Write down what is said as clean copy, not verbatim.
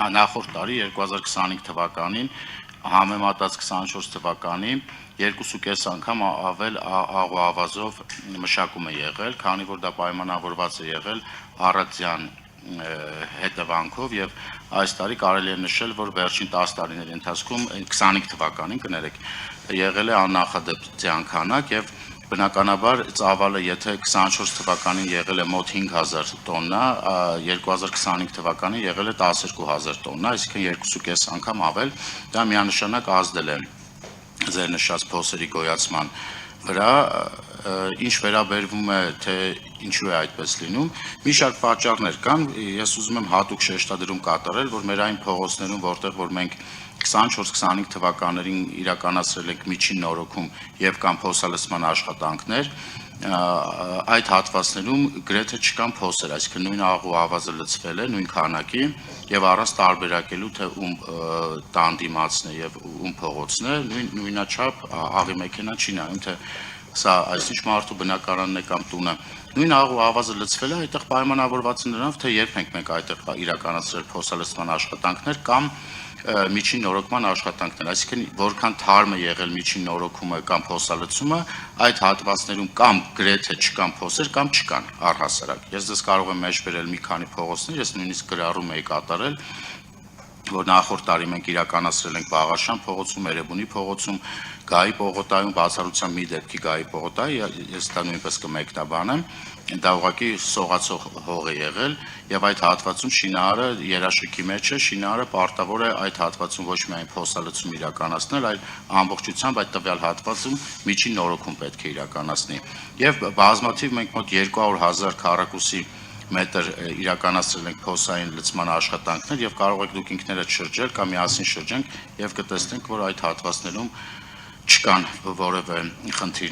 Նախորդ տարի 2025 թվականին համեմատած 24 թվականի 2.5 անգամ ավել աղոավազով մշակում է եղել, քանի որ դա պայմանավորված է եղել առածյան հետևանքով եւ այս տարի կարելի է նշել, որ վերջին 10 տարիների ընթացքում 25 թվականին կներեք եղել է աննախադեպ ձյանքանակ եւ բնականաբար ծավալը եթե 24 թվականին եղել է մոտ 5000 տոննա, 2025 թվականին եղել է 12000 տոննա, այսինքն 2.5 անգամ ավել, դա միանշանակ ազդել է ձեր նշած փոսերի գոյացման վրա, ինչ վերաբերվում է թե ինչու է այդպես լինում, մի շարք պատճառներ կան, ես ուզում եմ հատուկ շեշտադրում կատարել, որ մեր այն փողոցներում, որտեղ որ մենք 24-25 թվականներին իրականացրել ենք միջին նորոգում եւ կամ փոսալցման աշխատանքներ, այդ հատվածներում գրեթե չկան փոսեր, այսինքն նույն աղոավազը լցվել է նույն քանակի եւ առանց տարբերակելու թե ում տան դիմացն է եւ ում փողոցն է, նույնաչափ աղի մեքենա չի նայում թե սա այսինչ մարդու բնակարանն է կամ տունը, նույն աղոավազը լցվել է, այդտեղ պայմանավորված է նրանով թե երբ ենք այդտեղ իրականացրել փոսալցման աշխատանքներ կամ միջին նորոգման աշխատանքներ, այսինքն որքան թարմ է եղել միջին նորոգումը կամ փոսալցումը, այդ հատվածներում կամ գրեթե չկան փոսեր կամ չկան առհասարակ։ Ես դες կարող եմ մեջբերել մի քանի փողոցներ, ես նույնիսկ գրառում էի կատարել, որ նախորդ տարի մենք իրականացրել ենք Բաղաշան փողոցում, Էրեբունի փողոցում, Գայի պողոտայում, բացառությամբ մի դեպքի Գայի պողոտայի, ես դա նույնպես կմեկնաբանեմ, դա ուղղակի սողացող հող է եղել եւ այդ հատվածում շինարարը երաշիքի մեջ է, շինարարը պարտավոր է այդ հատվածում ոչ միայն փոսալցում իրականացնել, այլ ամբողջությամբ այդ տվյալ հատվածում միջին նորոգում պետք է իրականացնի։ Եվ բազմաթիվ մենք մոտ 200,000 քառակուսի մետր իրականացրել ենք փոսային լցման աշխատանքներ եւ կարող եք դուք ինքներդ շրջել կամ միասին շրջենք եւ կտեսնենք, որ այդ հատվածներում չկան որևէ խնդիրներ։